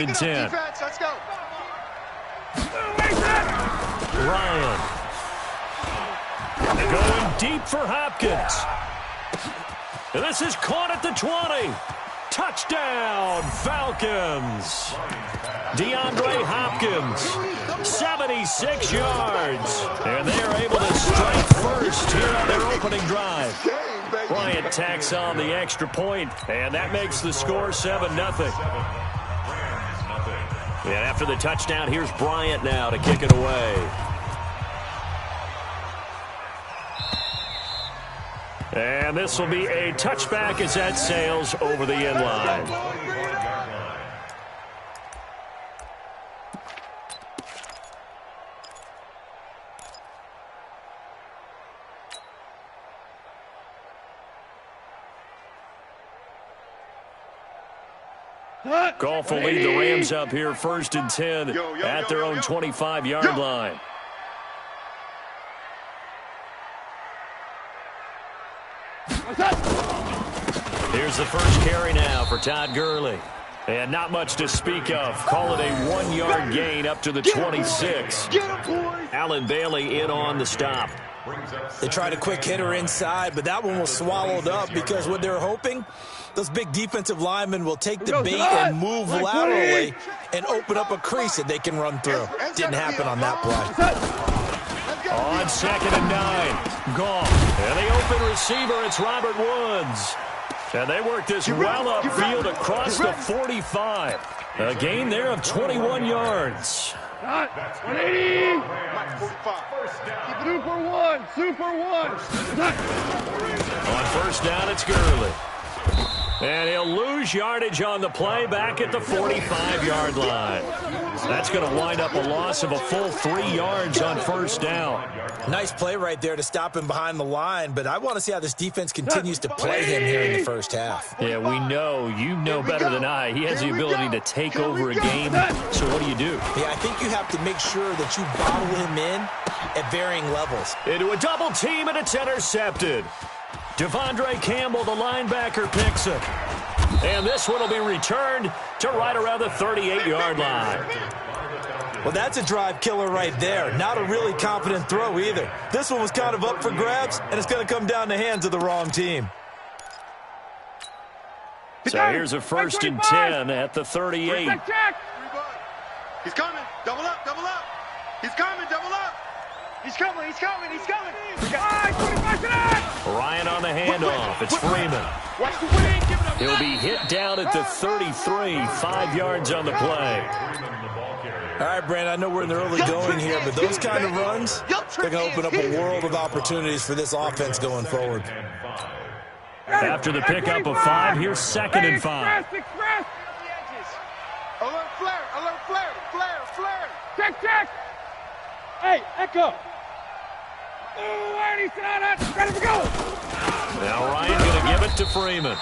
and 10. Defense, let's go. Ryan. Going deep for Hopkins. And this is caught at the 20. Touchdown, Falcons. DeAndre Hopkins, 76 yards. And they are able to strike first here on their opening drive. Bryant tacks on the extra point, and that makes the score 7-0. And after the touchdown, here's Bryant now to kick it away. And this will be a touchback as that sails over the end line. Goff will lead the Rams up here 1st and 10 at their own 25-yard line. Here's the first carry now for Todd Gurley. And not much to speak of. Call it a 1-yard gain up to the 26. Allen Bailey in on the stop. They tried a quick hitter inside, but that one was swallowed up because what they're hoping, those big defensive linemen will take the bait and move laterally and open up a crease that they can run through. Didn't happen on that play. On 2nd and 9, Goff. And the open receiver, it's Robert Woods. And they work this well upfield across the 45. A gain there of 21 yards. 180. Super one. On 1st down, it's Gurley. And he'll lose yardage on the play back at the 45-yard line. That's going to wind up a loss of a full 3 yards on 1st down. Nice play right there to stop him behind the line, but I want to see how this defense continues to play him here in the first half. Yeah, we know. You know better than I. He has the ability to take over a game. So what do you do? Yeah, I think you have to make sure that you bottle him in at varying levels. Into a double team, and it's intercepted. Devondre Campbell, the linebacker, picks it. And this one will be returned to right around the 38-yard line. Well, that's a drive killer right there. Not a really confident throw either. This one was kind of up for grabs, and it's going to come down the hands of the wrong team. So here's a 1st and 10 at the 38. He's coming. Double up. He's coming. Double up. He's coming. Ryan on the handoff. It's Freeman. He'll be hit down at the 33, 5 yards on the play. All right, Brandon, I know we're in the early going here, but those kind of runs, they're going to open up a world of opportunities for this offense going forward. After the pickup of 5, here's 2nd and 5. Alert flare. Check. Hey, Echo. Ready to go. Now Ryan going to give it to Freeman.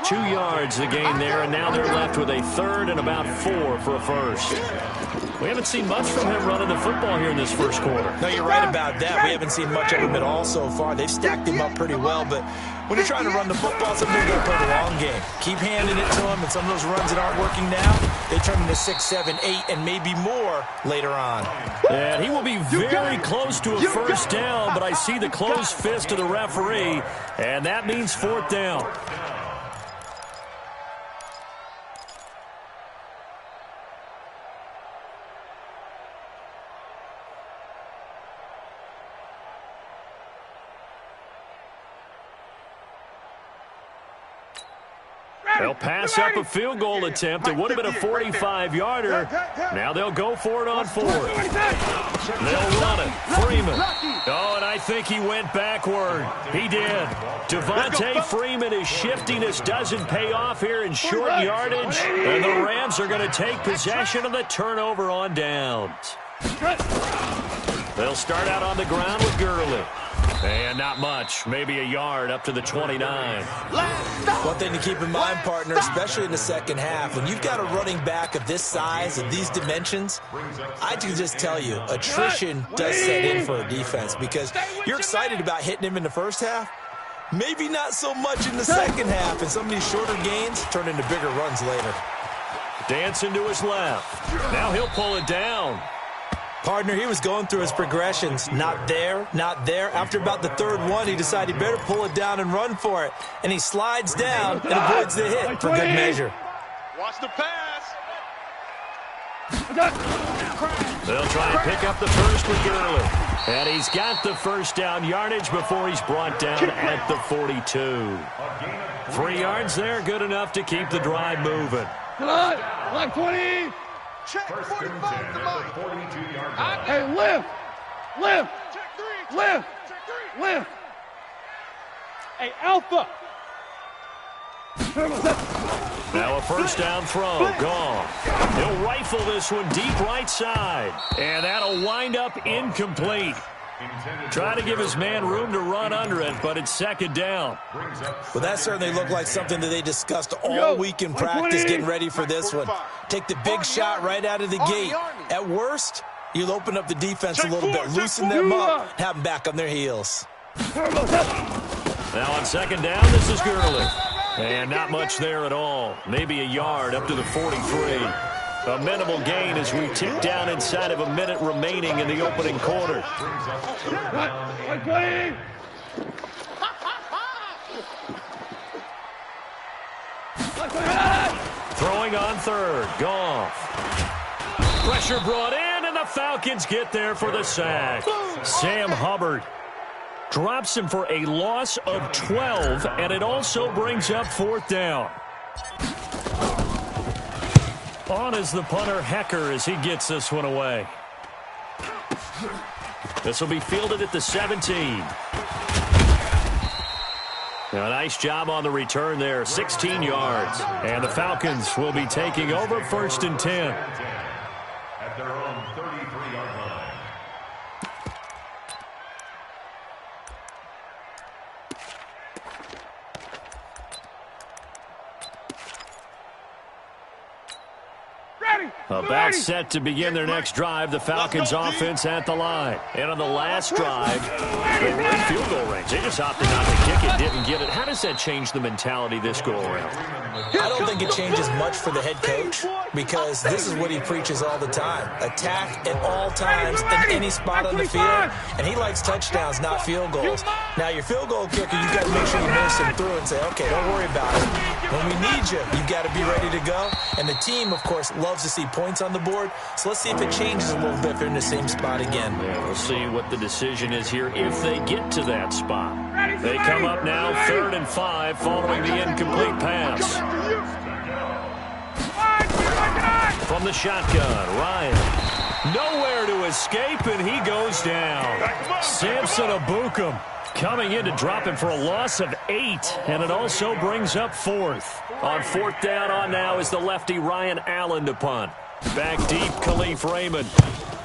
2 yards the gain there, and now they're left with a 3rd and about 4 for a first. We haven't seen much from him running the football here in this first quarter. No, you're right about that. We haven't seen much of him at all so far. They've stacked him up pretty well, but when you're trying to run the football, sometimes you got to play the long game. Keep handing it to him, and some of those runs that aren't working now, they turn into 6, 7, 8, and maybe more later on. And he will be very close to a first down, but I see the closed fist of the referee, and that means 4th down. They'll pass up a field goal attempt. It would have been a 45-yarder. Now they'll go for it on 4th. They'll run it. Freeman. Oh, and I think he went backward. He did. Devontae Freeman, his shiftiness doesn't pay off here in short yardage. And the Rams are going to take possession of the turnover on downs. They'll start out on the ground with Gurley. And not much, maybe a yard up to the 29. One thing to keep in mind, partner, especially in the second half, when you've got a running back of this size, of these dimensions, I can just tell you, attrition does set in for a defense because you're excited about hitting him in the first half. Maybe not so much in the second half, and some of these shorter gains turn into bigger runs later. Dancing to his left. Now he'll pull it down. Partner, he was going through his progressions. Not there, not there. After about the third one, he decided he better pull it down and run for it. And he slides down and avoids the hit for good measure. Watch the pass. They'll try and pick up the first with Gurley. And he's got the first down yardage before he's brought down at the 42. 3 yards there, good enough to keep the drive moving. Like 20. Check 45 to Mike. Hey, lift. Hey, Alpha. Now a first down throw, gone. He'll rifle this one deep right side. And that'll wind up incomplete. Trying to give his man room to run under it, but it's second down. Well, that certainly looked like something that they discussed all week in practice getting ready for this one. Take the big shot right out of the gate. At worst, you'll open up the defense a little bit, loosen them up, have them back on their heels. Now on second down, this is Gurley. And not much there at all. Maybe a yard up to the 43. A minimal gain as we tick down inside of a minute remaining in the opening quarter. Throwing on third. Goff. Pressure brought in, and the Falcons get there for the sack. Sam Hubbard drops him for a loss of 12, and it also brings up fourth down. On is the punter, Hecker, as he gets this one away. This will be fielded at the 17. Now, a nice job on the return there, 16 yards. And the Falcons will be taking over first and 10. At their own 33-yard line. About set to begin their next drive, the Falcons offense at the line. And on the last drive, they were in field goal range. They just opted not to kick it, didn't get it. How does that change the mentality this go-around? I don't think it changes much for the head coach because this is what he preaches all the time. Attack at all times in any spot on the field, and he likes touchdowns, not field goals. Now, your field goal kicker, you've got to make sure you nurse him through and say, okay, don't worry about it. When we need you, you've got to be ready to go. And the team, of course, loves to see points on the board. So let's see if it changes a little bit if they're in the same spot again. Yeah, we'll see what the decision is here if they get to that spot. They come up now 3rd and 5 following the incomplete pass. From the shotgun, Ryan. Nowhere to escape, and he goes down. Samson Abukum coming in to drop him for a loss of 8, and it also brings up 4th. On 4th down on now is the lefty Ryan Allen to punt. Back deep, Khalif Raymond.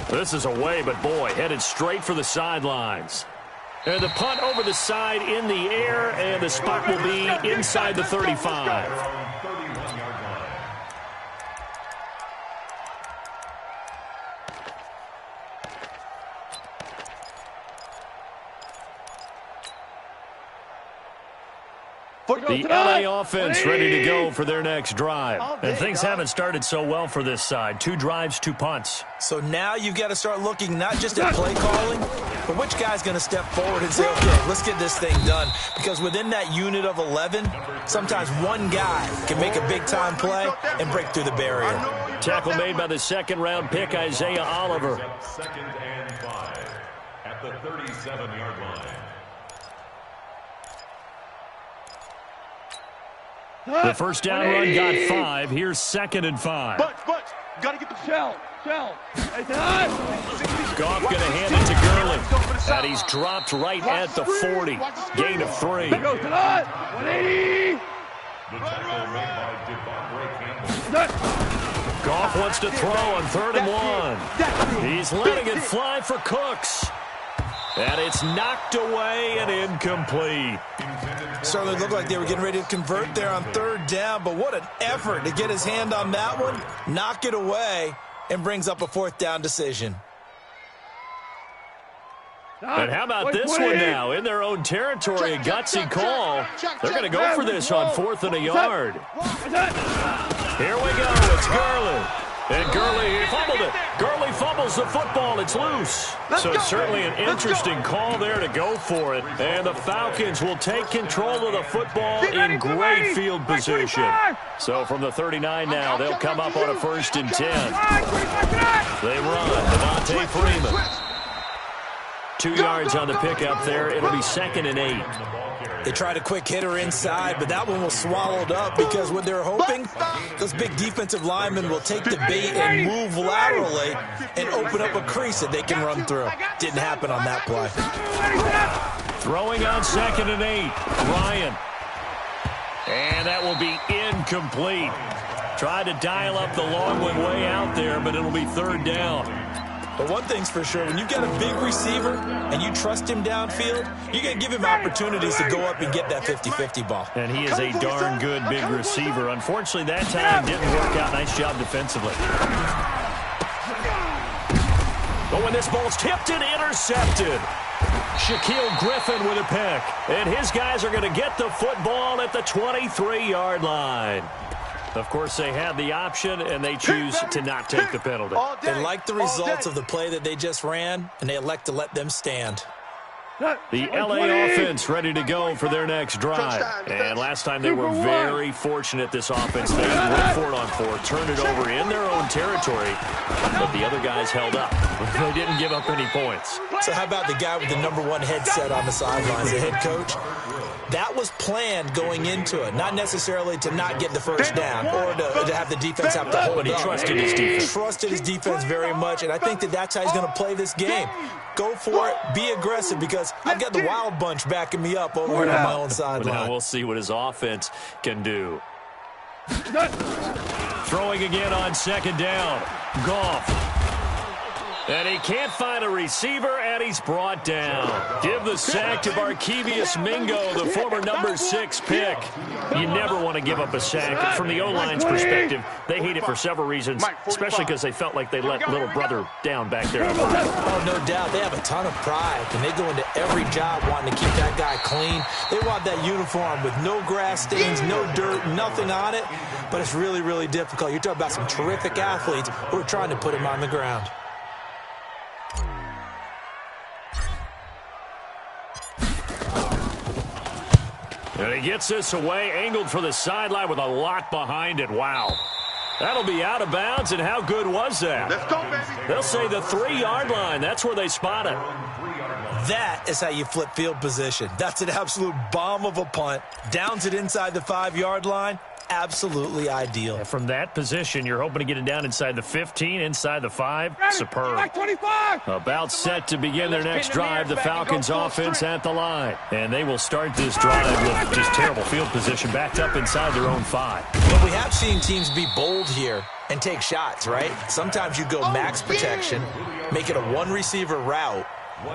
This is away, but boy, headed straight for the sidelines. And the punt over the side in the air, and the spot will be inside the 35. The LA offense ready to go for their next drive. And things haven't started so well for this side. 2 drives, 2 punts. So now you've got to start looking not just at play calling, but which guy's going to step forward and say, okay, let's get this thing done. Because within that unit of 11, sometimes one guy can make a big-time play and break through the barrier. Tackle made by the 2nd-round pick, Isaiah Oliver. 2nd and 5 at the 37-yard line. The first down run got 5. Here's 2nd and 5. But, gotta get the Shell. Goff going to hand it to Gurley. And he's dropped right at the 40. Gain of 3. Goes to that. 180. The tackle made by Devondre Campbell. Goff wants to throw on 3rd and 1. He's letting it fly for Cooks. And it's knocked away and incomplete. Certainly looked like they were getting ready to convert there on 3rd down, but what an effort to get his hand on that one, knock it away, and brings up a 4th down decision. And how about this one now? In their own territory, a gutsy call. They're going to go for this on 4th and a yard. Here we go. It's Gurley. And Gurley fumbled it. Gurley fumbles the football. It's loose. So certainly an interesting call there to go for it. And the Falcons will take control of the football in great field position. So from the 39 now, they'll come up on a 1st and 10. They run. Devontae Freeman. 2 yards on the pickup there. It'll be 2nd and 8. They tried a quick hitter inside, but that one was swallowed up because what they're hoping, those big defensive linemen will take the bait and move laterally and open up a crease that they can run through. Didn't happen on that play. Throwing on 2nd and 8. Ryan. And that will be incomplete. Tried to dial up the long one way out there, but it'll be 3rd down. But one thing's for sure, when you've got a big receiver and you trust him downfield, you're going to give him opportunities to go up and get that 50-50 ball. And he is a darn good big receiver. Unfortunately, that time didn't work out. Nice job defensively. But when this ball's tipped and intercepted, Shaquille Griffin with a pick. And his guys are going to get the football at the 23-yard line. Of course, they had the option, and they choose to not take the penalty. They like the results of the play that they just ran, and they elect to let them stand. The LA offense ready to go for their next drive. And last time they were very fortunate, this offense. They went for it on 4, turned it over in their own territory, but the other guys held up. They didn't give up any points. So how about the guy with the #1 headset on the sidelines, the head coach? That was planned going into it, not necessarily to not get the 1st down or to have the defense have to hold But he up. trusted his defense. Trusted his defense very much, and I think that's how he's going to play this game. Go for it, be aggressive, because I've got the wild bunch backing me up over here on my own But sideline. now we'll see what his offense can do. Throwing again on 2nd down. Goff. And he can't find a receiver, and he's brought down. Give the sack to Barkevious Mingo, the former #6 pick. You never want to give up a sack. From the O-line's perspective, they hate it for several reasons, especially because they felt like they let little brother down back there. Oh, no doubt. They have a ton of pride, and they go into every job wanting to keep that guy clean. They want that uniform with no grass stains, no dirt, nothing on it, but it's really, really difficult. You're talking about some terrific athletes who are trying to put him on the ground. And he gets this away, angled for the sideline with a lot behind it. Wow. That'll be out of bounds, and how good was that? Let's go, baby. They'll say the 3-yard line. That's where they spot it. That is how you flip field position. That's an absolute bomb of a punt. Downs it inside the 5-yard line. Absolutely ideal. And from that position, you're hoping to get it down inside the 15, inside the 5. Superb. 25. About set to begin their next drive, the Falcons offense at the line. And they will start this drive with just terrible field position, backed up inside their own 5. But we have seen teams be bold here and take shots, right? Sometimes you go max protection, make it a 1-receiver route,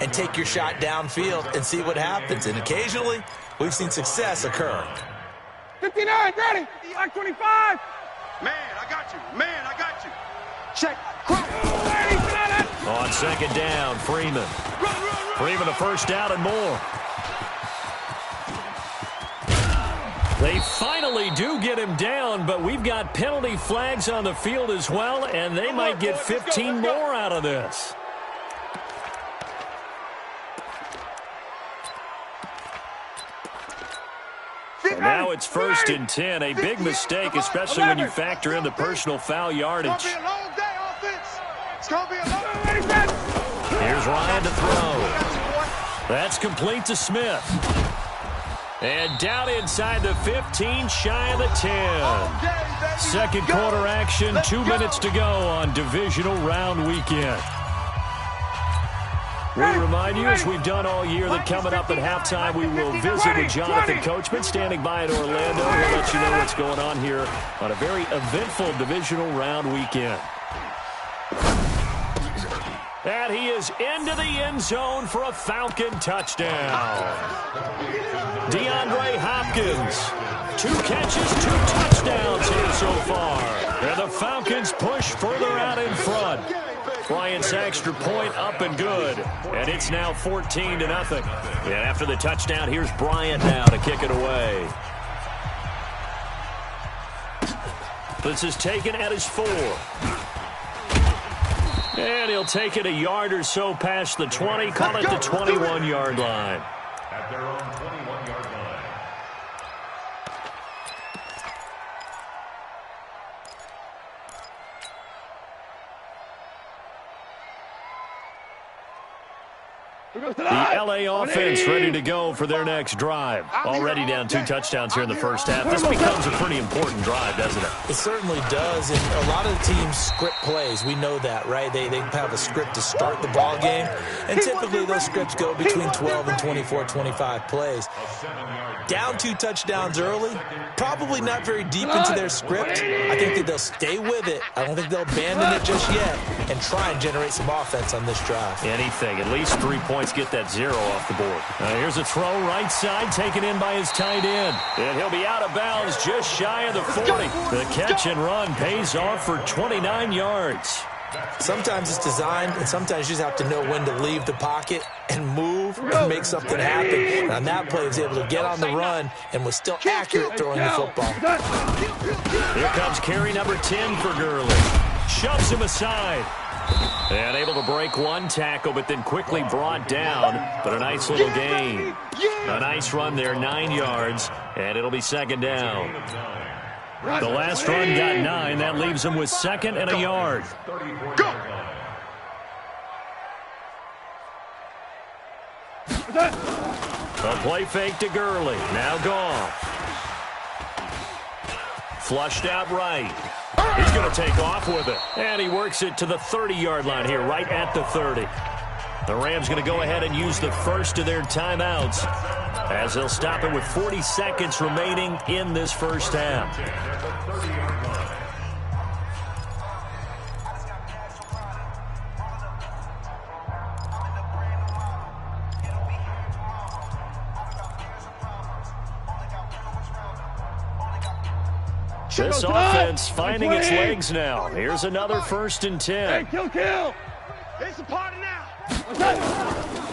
and take your shot downfield and see what happens. And occasionally, we've seen success occur. 59, ready. Like 25. Man, I got you. Man, I got you. Check. On 2nd down, Freeman. Freeman a 1st down and more. They finally do get him down, but we've got penalty flags on the field as well, and they might get 15 more out of this. And now it's 1st and 10. A big mistake, especially when you factor in the personal foul yardage. It's going to be a long day, offense. It's going to be a long day. Here's Ryan to throw. That's complete to Smith. And down inside the 15, shy of the 10. Second quarter action, 2 minutes to go on divisional round weekend. We remind you, as we've done all year, that coming up at halftime, we will visit with Jonathan Coachman, standing by in Orlando. He'll let you know what's going on here on a very eventful divisional round weekend. And he is into the end zone for a Falcon touchdown. DeAndre Hopkins, 2 catches, 2 touchdowns here so far. And the Falcons push further out in front. Bryant's extra point up and good. And it's now 14-0. And after the touchdown, here's Bryant now to kick it away. This is taken at his 4. And he'll take it a yard or so past the 20. Call it the 21-yard line. At their own 21-yard line. The L.A. offense ready to go for their next drive. Already down 2 touchdowns here in the first half. This becomes a pretty important drive, doesn't it? It certainly does, and a lot of the teams script plays. We know that, right? They have a script to start the ball game, and typically those scripts go between 12 and 24, 25 plays. Down 2 touchdowns early, probably not very deep into their script. I think that they'll stay with it. I don't think they'll abandon it just yet and try and generate some offense on this drive. Anything, at least 3 points, get that 0 off the board. Here's a throw right side, taken in by his tight end. And he'll be out of bounds just shy of the 40. The catch and run pays off for 29 yards. Sometimes it's designed, and sometimes you just have to know when to leave the pocket and move and make something happen. And on that play, he was able to get on the run and was still accurate throwing the football. Here comes carry number 10 for Gurley. Shoves him aside. And able to break 1 tackle, but then quickly brought down. But a nice little gain. A nice run there, 9 yards, and it'll be 2nd down. The last run got 9. That leaves him with 2nd and a yard. Go! A play fake to Gurley. Now gone. Flushed out right. He's going to take off with it. And he works it to the 30-yard line here, right at the 30. The Rams going to go ahead and use the first of their timeouts as they'll stop it with 40 seconds remaining in this first half. This offense finding its legs now. Here's another 1st and 10. Hey, kill. It's a party now.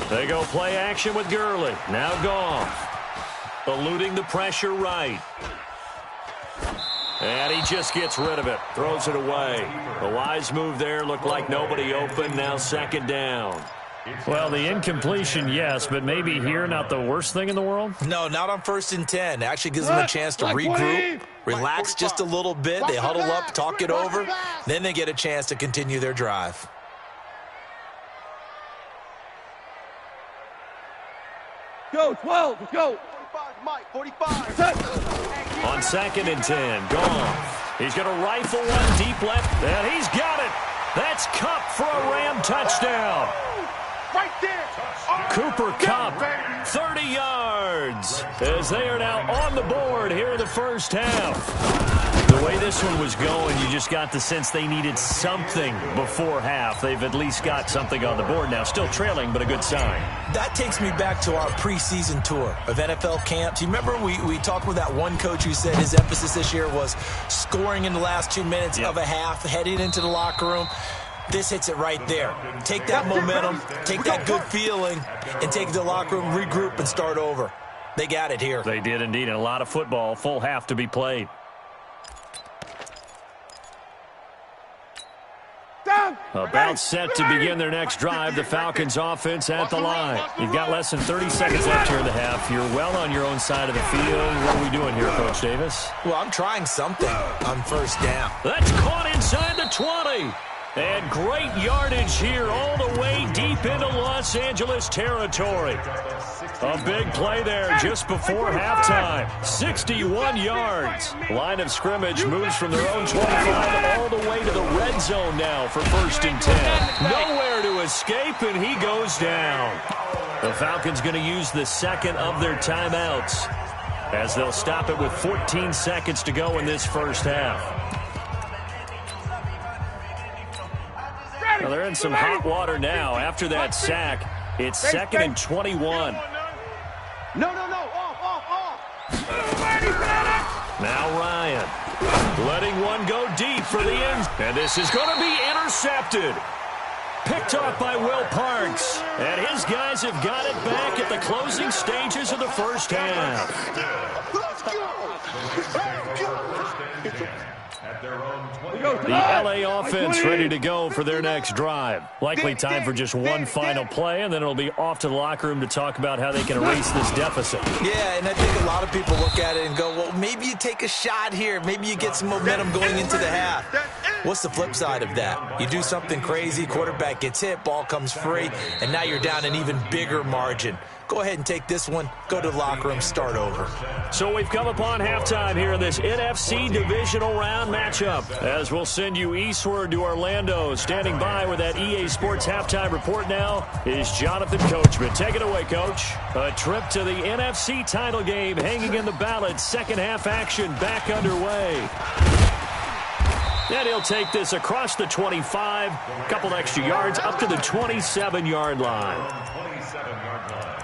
They go play action with Gurley. Now Goff. Eluding the pressure right. And he just gets rid of it. Throws it away. The wise move there. Looked like nobody open. Now 2nd down. Well, the incompletion, yes, but maybe here not the worst thing in the world? No, not on 1st and 10. It actually gives them a chance to regroup, relax just a little bit. They huddle up, talk it over. Then they get a chance to continue their drive. Go, 12, let's go. 45, Mike, 45. On 2nd and 10, Goff. He's going to rifle one deep left, and he's got it. That's Kupp for a Ram touchdown. Right there. Cooper Kupp, 30 yards, as they are now on the board here in the first half. The way this one was going, you just got the sense they needed something before half. They've at least got something on the board now. Still trailing, but a good sign. That takes me back to our preseason tour of NFL camps. You remember we talked with that one coach who said his emphasis this year was scoring in the last 2 minutes of a half, heading into the locker room. This hits it right there. Take that momentum, take that good feeling, and take it to the locker room, regroup, and start over. They got it here. They did indeed, and a lot of football, full half to be played. About set to begin their next drive. The Falcons offense at the line. You've got less than 30 seconds left here in the half. You're well on your own side of the field. What are we doing here, Coach Davis? Well, I'm trying something on 1st down. That's caught inside the 20. And great yardage here all the way deep into Los Angeles territory. A big play there just before halftime. 61 yards. Line of scrimmage moves from their own 25 all the way to the red zone now for 1st and 10. Nowhere to escape, and he goes down. The Falcons going to use the 2nd of their timeouts as they'll stop it with 14 seconds to go in this first half. Well, they're in some hot water now. After that sack, it's 2nd and 21. No. Off. Now Ryan letting one go deep for the end. And this is going to be intercepted. Picked off by Will Parks. And his guys have got it back at the closing stages of the first half. Let's go. at their own 20. The LA offense ready to go for their next drive. Likely time for just one final play, and then it'll be off to the locker room to talk about how they can erase this deficit. Yeah, and I think a lot of people look at it and go, well, maybe you take a shot here. Maybe you get some momentum going into the half. What's the flip side of that? You do something crazy, quarterback gets hit, ball comes free, and now you're down an even bigger margin. Go ahead and take this one, go to the locker room, start over. So we've come upon halftime here in this NFC divisional round matchup. As we'll send you eastward to Orlando. Standing by with that EA Sports halftime report now is Jonathan Coachman. Take it away, Coach. A trip to the NFC title game hanging in the balance. Second half action back underway. And he'll take this across the 25, a couple extra yards up to the 27-yard line. 27-yard line.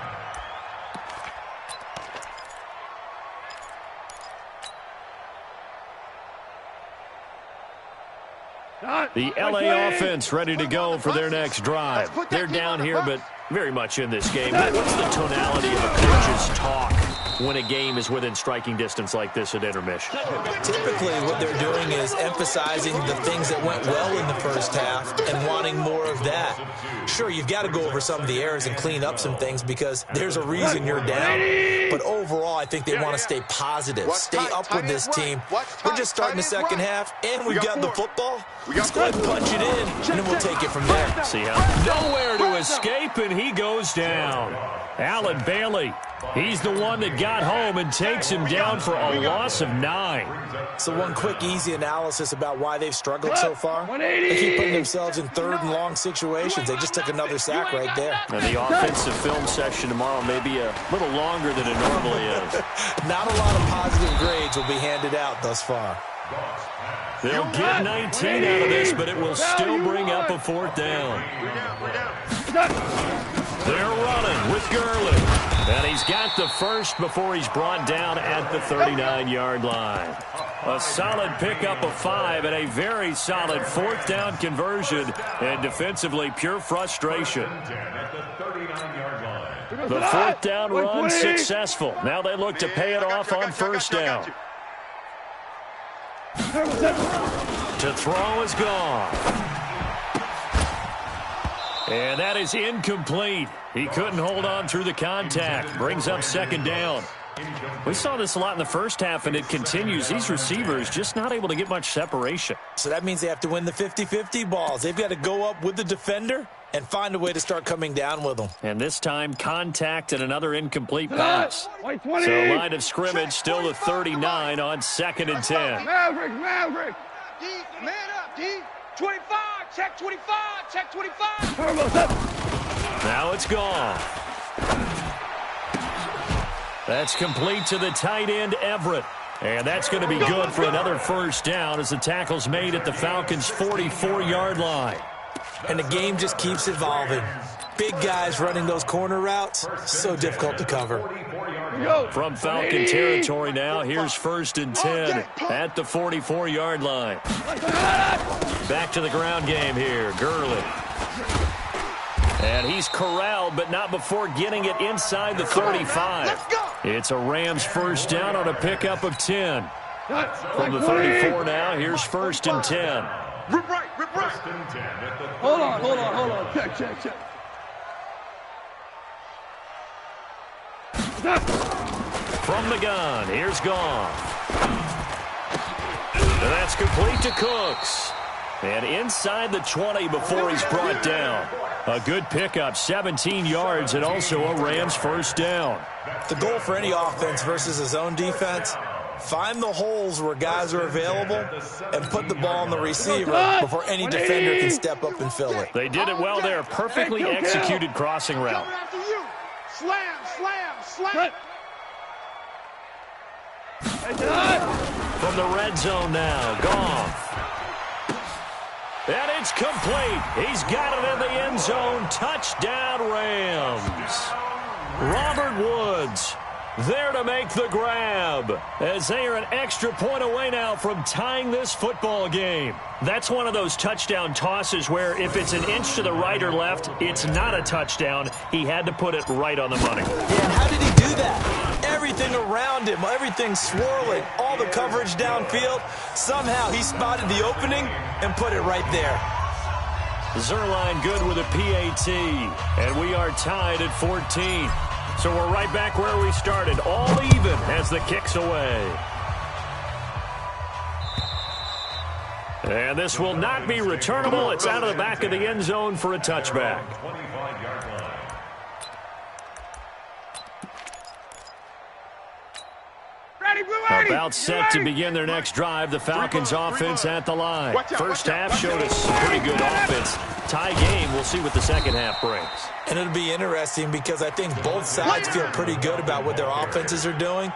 The LA offense ready to go for their next drive. They're down here, but very much in this game. What's the tonality of a coach's talk when a game is within striking distance like this at intermission? Typically, what they're doing is emphasizing the things that went well in the first half and wanting more of that. Sure, you've got to go over some of the errors and clean up some things because there's a reason you're down. But overall, I think they want to stay positive, stay up with this team. We're just starting the second half, and we've got the football. Let's go ahead and punch it in, and then we'll take it from there. See how nowhere to escape, and he goes down. Allen Bailey, he's the one that got home and takes him down for a loss of 9. So one quick, easy analysis about why they've struggled so far. They keep putting themselves in third and long situations. They just took another sack right there. And the offensive film session tomorrow may be a little longer than it normally is. Not a lot of positive grades will be handed out thus far. They'll get 19 out of this, but it will still bring up a fourth down. They're running with Gurley. And he's got the first before he's brought down at the 39-yard line. A solid pickup of 5 and a very solid fourth down conversion. And defensively, pure frustration. The fourth down run successful. Now they look to pay it off on first down. To throw is gone. And that is incomplete. He couldn't hold on through the contact. Brings up second down. We saw this a lot in the first half, and it continues. These receivers just not able to get much separation. So that means they have to win the 50-50 balls. They've got to go up with the defender and find a way to start coming down with them. And this time, contact and another incomplete pass. So line of scrimmage still the 39 on 2nd and 10. Maverick. D, man up, D. 25, check 25, check 25. Now it's gone. That's complete to the tight end, Everett. And that's going to be good for another first down as the tackle's made at the Falcons' 44-yard line. And the game just keeps evolving. Big guys running those corner routes, so difficult to cover. From Falcon territory now, here's 1st and 10 at the 44-yard line. Back to the ground game here, Gurley. And he's corralled, but not before getting it inside the 35. It's a Rams first down on a pickup of 10. From the 34 now, here's 1st and 10. Rip right. Hold on. Check. From the gun, here's Goff. And that's complete to Cooks. And inside the 20 before he's brought down. A good pickup, 17 yards, and also a Rams first down. The goal for any offense versus a zone defense, find the holes where guys are available and put the ball on the receiver before any defender can step up and fill it. They did it well there. Perfectly executed crossing route. Slam. From the red zone now, Goff. And it's complete. He's got it in the end zone. Touchdown, Rams. Robert Woods there to make the grab as they are an extra point away now from tying this football game. That's one of those touchdown tosses where if it's an inch to the right or left, it's not a touchdown. He had to put it right on the money. Yeah, how did he do that? Everything everything around him, everything swirling, all the coverage downfield. Somehow he spotted the opening and put it right there. Zerline good with a PAT, and we are tied at 14. So we're right back where we started, all even as the kick's away. And this will not be returnable. It's out of the back of the end zone for a touchback. About set to begin their next drive, the Falcons offense at the line. First half showed us some pretty good offense. Tie game, we'll see what the second half brings. And it'll be interesting because I think both sides feel pretty good about what their offenses are doing.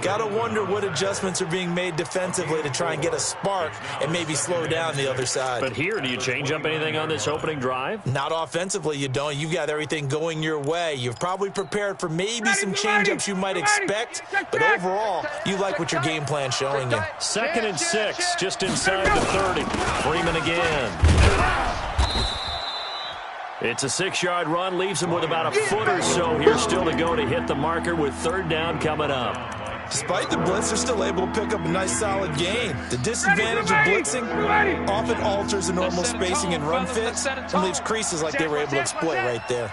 Got to wonder what adjustments are being made defensively to try and get a spark and maybe slow down the other side. But here, do you change up anything on this opening drive? Not offensively, you don't. You've got everything going your way. You've probably prepared for maybe some change-ups you might expect, but overall, you like what your game plan's showing you. 2nd and 6, just inside the 30. Freeman again. It's a 6-yard run, leaves him with about a foot or so here still to go to hit the marker with 3rd down coming up. Despite the blitz, they're still able to pick up a nice solid gain. The disadvantage of blitzing often alters the normal spacing and run fits and leaves creases like they were able to exploit right there.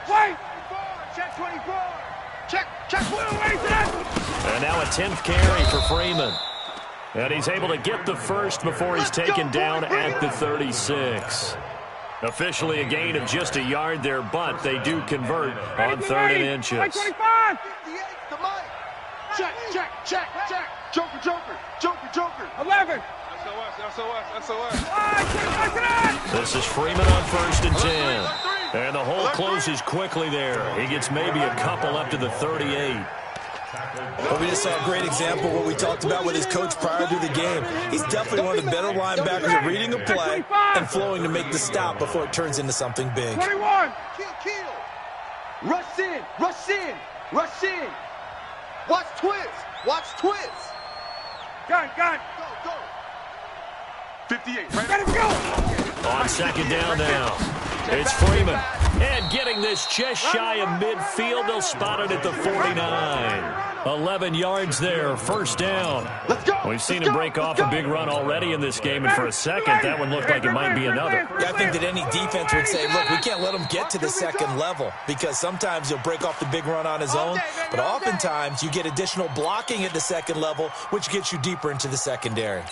Wait! Check 24! Check! And now a 10th carry for Freeman. And he's able to get the first before he's taken down at the 36. Officially a gain of just a yard there, but they do convert on 3rd and inches. 25! Check! Joker! 11! SOS! This is Freeman on 1st and 10. And the hole closes quickly there. He gets maybe a couple up to the 38. Well, we just saw a great example of what we talked about with his coach prior to the game. He's definitely one of the better linebackers at reading a play and flowing to make the stop before it turns into something big. 21! Kill. Rush in. Watch twist. Gun. Go. 58, right? Let him go! On 2nd down now. It's Freeman. And getting this just shy of midfield, they'll spot it at the 49. 11 yards there, 1st down. Let's go. We've seen him break off a big run already in this game, and for a second, that one looked like it might be another. Yeah, I think that any defense would say, look, we can't let him get to the 2nd level because sometimes he'll break off the big run on his own, but oftentimes you get additional blocking at the 2nd level, which gets you deeper into the secondary.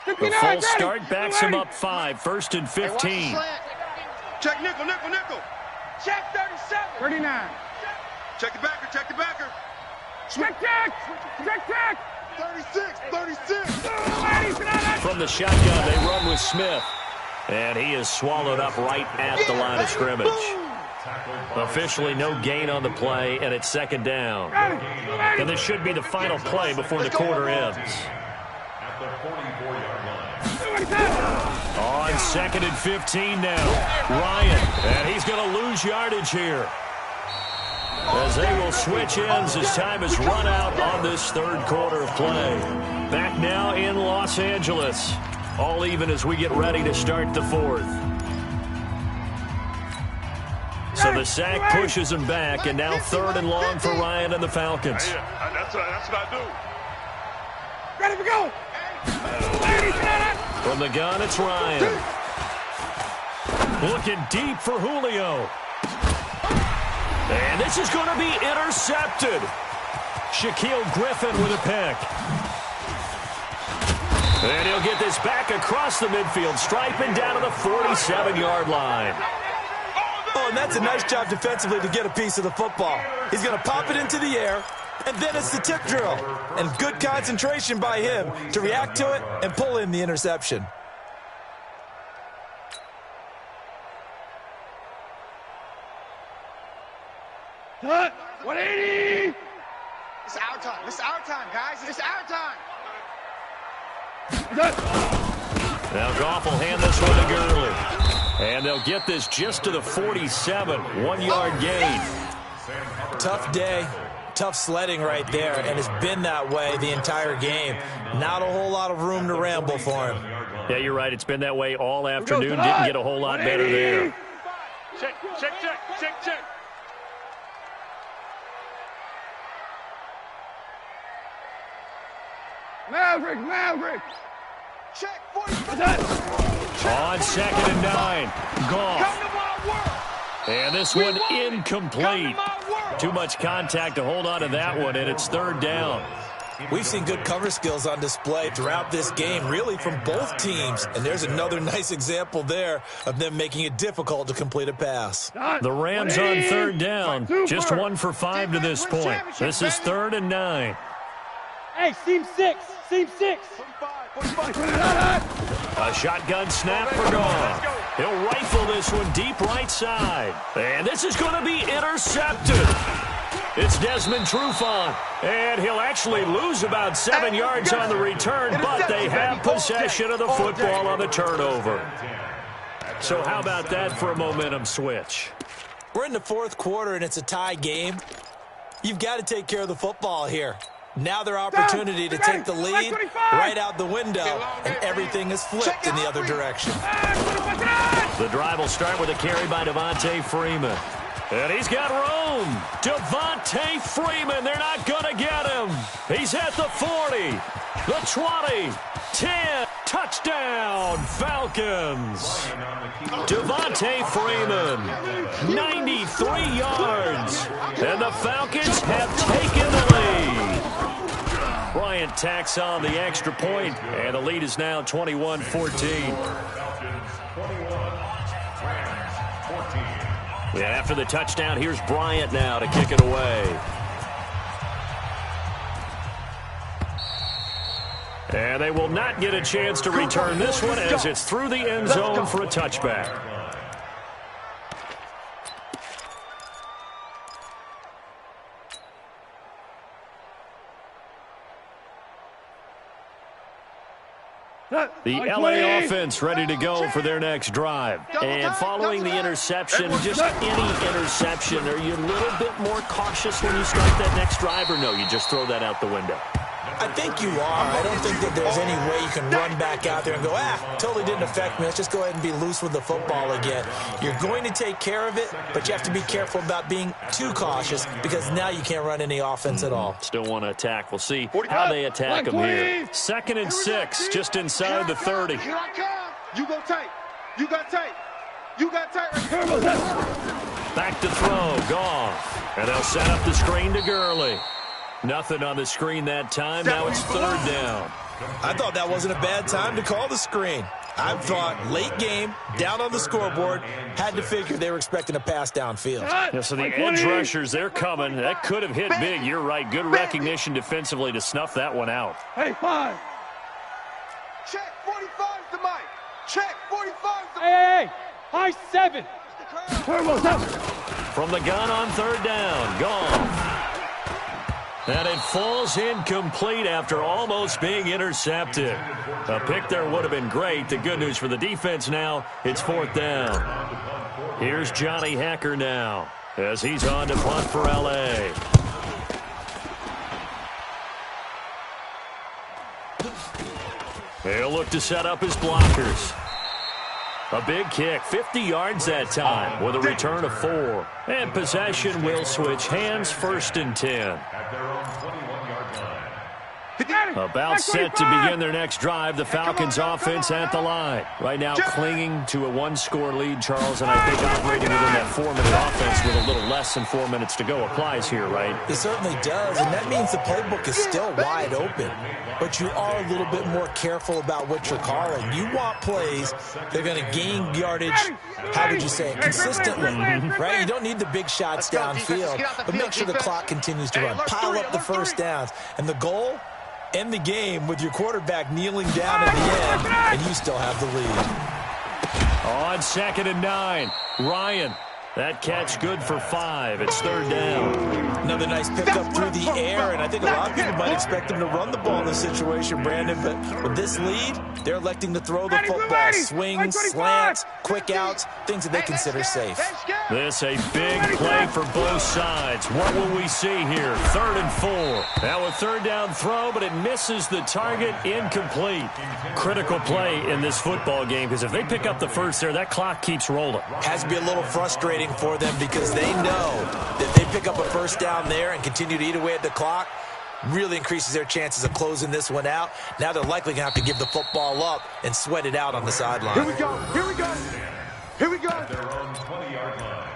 The full start backs him up 5, 1st and 15. Check nickel. Check 37! 39! Check the backer. Check! 36! From the shotgun, they run with Smith. And he is swallowed up right at the line of scrimmage. Officially no gain on the play, and it's 2nd down. And this should be the final play before the quarter ends. At the 44-yard line. On 2nd and 15 now. Ryan, and he's going to lose yardage here. As they will switch ends as time has run out on this 3rd quarter of play. Back now in Los Angeles. All even as we get ready to start the 4th. So the sack pushes him back, and now 3rd and long for Ryan and the Falcons. That's what I do. Ready to go! From the gun, it's Ryan. Looking deep for Julio. And this is going to be intercepted. Shaquille Griffin with a pick. And he'll get this back across the midfield, striping down to the 47-yard line. Oh, and that's a nice job defensively to get a piece of the football. He's going to pop it into the air, and then it's the tip drill. And good concentration by him to react to it and pull in the interception. Cut! 180! It's our time, guys. It's our time. Now Goff will hand this one to Gurley. And they'll get this just to the 47, 1-yard gain. Tough day, tough sledding right there, and it's been that way the entire game. Not a whole lot of room to ramble for him. Yeah, you're right. It's been that way all afternoon. Didn't get a whole lot better there. Check. Maverick. Check 45. On 2nd and 9. Come Goff. to my world. And this We one want it. incomplete. Come to my world. Too much contact to hold on to that one, and it's 3rd down. We've seen good cover skills on display throughout this game, really from both teams. And there's another nice example there of them making it difficult to complete a pass. The Rams on 3rd down. Just 1 for 5 to this point. This is 3rd and 9. Hey, seam 6. 45. A shotgun snap for Goff. He'll rifle this one deep right side. And this is going to be intercepted. It's Desmond Trufant. And he'll actually lose about 7 yards on the return, but they have possession of the football on the turnover. So how about that for a momentum switch? We're in the 4th quarter, and it's a tie game. You've got to take care of the football here. Now their opportunity to take the lead right out the window, and everything is flipped in the other direction. The drive will start with a carry by Devontae Freeman. And he's got room. Devontae Freeman, they're not going to get him. He's at the 40, the 20, 10, touchdown, Falcons. Devontae Freeman, 93 yards, and the Falcons have taken the lead. Bryant tacks on the extra point, and the lead is now 21-14. Yeah, after the touchdown, here's Bryant now to kick it away. And they will not get a chance to return this one as it's through the end zone for a touchback. The LA offense ready to go for their next drive. And following the interception, just any interception, are you a little bit more cautious when you start that next drive, or no, you just throw that out the window? I think you are. I don't think that there's any way you can run back out there and go, totally didn't affect me. Let's just go ahead and be loose with the football again. You're going to take care of it, but you have to be careful about being too cautious because now you can't run any offense at all. Still want to attack. We'll see how they attack them here. 2nd and 6, just inside the 30. Here I come. You go tight. You got tight. You got tight. Back to throw, Goff. And they'll set up the screen to Gurley. Nothing on the screen that time. Now it's 3rd down. I thought that wasn't a bad time to call the screen. I thought late game, down on the scoreboard, had to figure they were expecting a pass downfield. Yeah, so the edge rushers, they're coming. That could have hit big. You're right. Good recognition defensively to snuff that one out. Hey, 5. Check 45 the mic. Check 45 the mic. Hey, high 7. Turbo 7. From the gun on 3rd down. Gone. And it falls incomplete after almost being intercepted. A pick there would have been great. The good news for the defense now, it's 4th down. Here's Johnny Hacker now as he's on to punt for L.A. He'll look to set up his blockers. A big kick, 50 yards that time with a return of 4. And possession will switch hands, 1st and 10. About set to begin their next drive. The Falcons offense at the line. Right now clinging to a 1-score lead, Charles, and I think operating within that 4-minute offense with a little less than 4 minutes to go applies here, right? It certainly does, and that means the playbook is still wide open. But you are a little bit more careful about what you're calling. You want plays that are going to gain yardage, how would you say it, consistently, right? You don't need the big shots downfield, but make sure the clock continues to run. Pile up the first downs. And the goal, end the game with your quarterback kneeling down at the end, and you still have the lead. On 2nd and 9, Ryan. That catch good for 5. It's 3rd down. Another nice pickup through the air, and I think a lot of people might expect them to run the ball in this situation, Brandon, but with this lead, they're electing to throw the football. Swings, slants, quick outs, things that they consider safe. This a big play for both sides. What will we see here? 3rd and 4. Now a 3rd down throw, but it misses the target, incomplete. Critical play in this football game, because if they pick up the first there, that clock keeps rolling. Has to be a little frustrating for them because they know that they pick up a first down there and continue to eat away at the clock. really increases their chances of closing this one out. Now they're likely going to have to give the football up and sweat it out on the sideline. Here we go. Here we go. Here we go. At their own 20-yard line.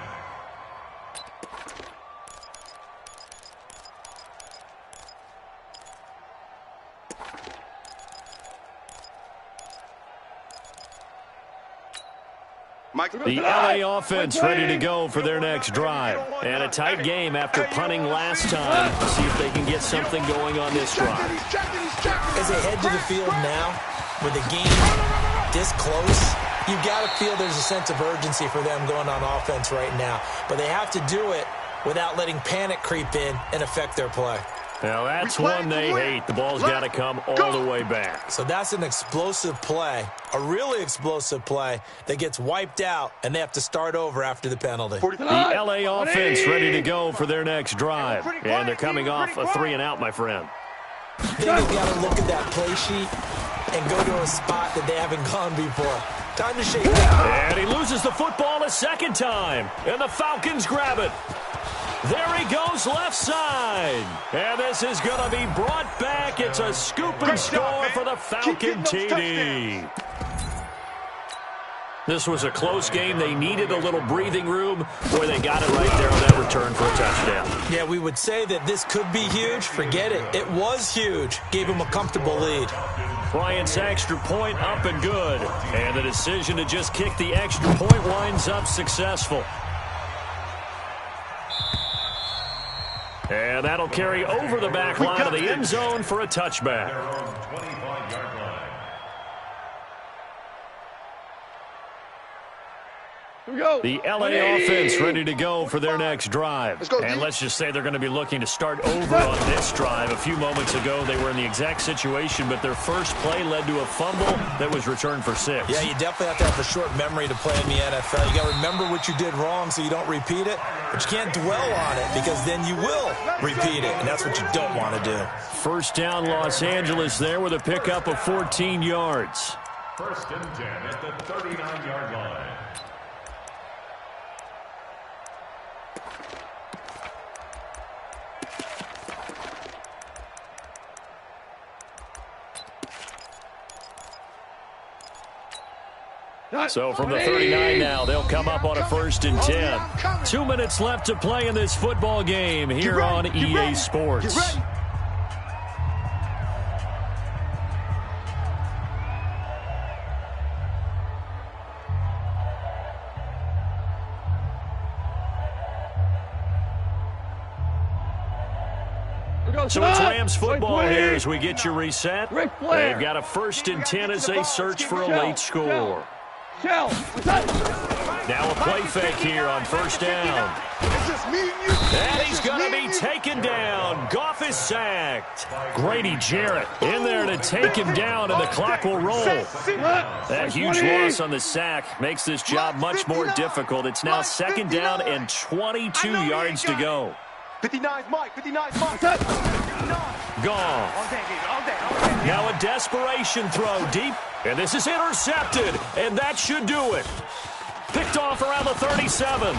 The LA offense ready to go for their next drive. And a tight game after punting last time. See if they can get something going on this drive. As they head to the field now, with the game this close, you've got to feel there's a sense of urgency for them going on offense right now. But they have to do it without letting panic creep in and affect their play. Now that's one they hate. The ball's got to come all the way back. So that's an explosive play, a really explosive play that gets wiped out, and they have to start over after the penalty. The LA offense ready to go for their next drive. And they're coming off a 3-and-out, my friend. I think they've got to look at that play sheet and go to a spot that they haven't gone before. Time to shake down. And he loses the football a second time. And the Falcons grab it. There he goes left side. And this is going to be brought back. It's a scoop and score for the Falcon TD. This was a close game. They needed a little breathing room. Boy, they got it right there on that return for a touchdown. Yeah, we would say that this could be huge. Forget it. It was huge. Gave him a comfortable lead. Bryant's extra point up and good. And the decision to just kick the extra point winds up successful. And that'll carry over the back line of the end zone for a touchback. The LA offense ready to go for their next drive. And let's just say they're going to be looking to start over on this drive. A few moments ago, they were in the exact situation, but their first play led to a fumble that was returned for 6. Yeah, you definitely have to have a short memory to play in the NFL. You got to remember what you did wrong so you don't repeat it, but you can't dwell on it because then you will repeat it, and that's what you don't want to do. First down, Los Angeles there with a pickup of 14 yards. First and 10 at the 39-yard line. So from the 39 now, they'll come up on a first and 10. 2 minutes left to play in this football game here on EA Sports. So it's Rams football here as we get you reset. They've got a first and 10 as they search for a late score. Now a play fake here on first down. And he's going to be taken down. Goff is sacked. Grady Jarrett in there to take him down, and the clock will roll. That huge loss on the sack makes this job much more difficult. It's now second down and 22 yards to go. 59's Mike. 59's Mike. Gone. Now a desperation throw deep, and this is intercepted, and that should do it. Picked off around the 37.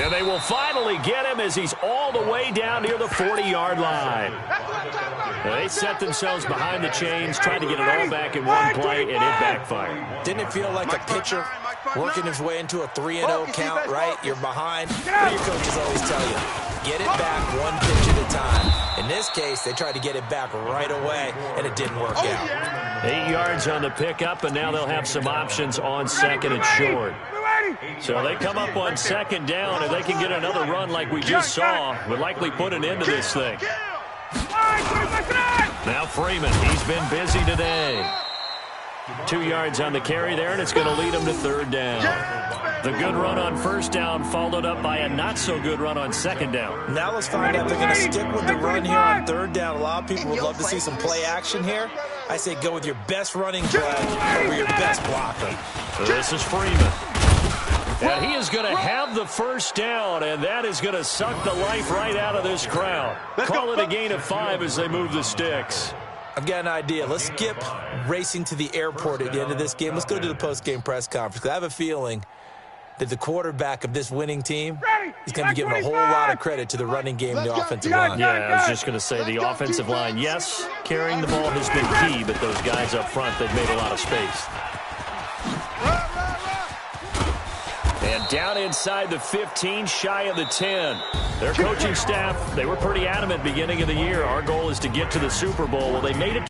And they will finally get him as he's all the way down near the 40-yard line. They set themselves behind the chains, trying to get it all back in one play, and it backfired. Didn't it feel like a pitcher working his way into a 3-0 count, right? You're behind. What do your coaches always tell you? Get it back one pitch at a time. In this case, they tried to get it back right away, and it didn't work out. 8 yards on the pickup, and now they'll have some options on second and short. So they come up on second down, and they can get another run like we just saw. Would likely put an end to this thing. Now Freeman, he's been busy today. 2 yards on the carry there, and it's going to lead him to third down. The good run on first down followed up by a not-so-good run on second down. Now let's find out if they're going to stick with the run here on third down. A lot of people would love to see some play action here. I say go with your best running play over your best blocker. This is Freeman. And he is going to have the first down, and that is going to suck the life right out of this crowd. Call it a gain of 5 as they move the sticks. I've got an idea. Let's skip racing to the airport at the end of this game. Let's go to the post-game press conference. I have a feeling that the quarterback of this winning team is going to be giving a whole lot of credit to the running game and the offensive line. Yeah, I was just going to say the offensive line, yes, carrying the ball has been key, but those guys up front, they've made a lot of space. And down inside the 15, shy of the 10. Their coaching staff, they were pretty adamant beginning of the year. Our goal is to get to the Super Bowl. Well, they made it to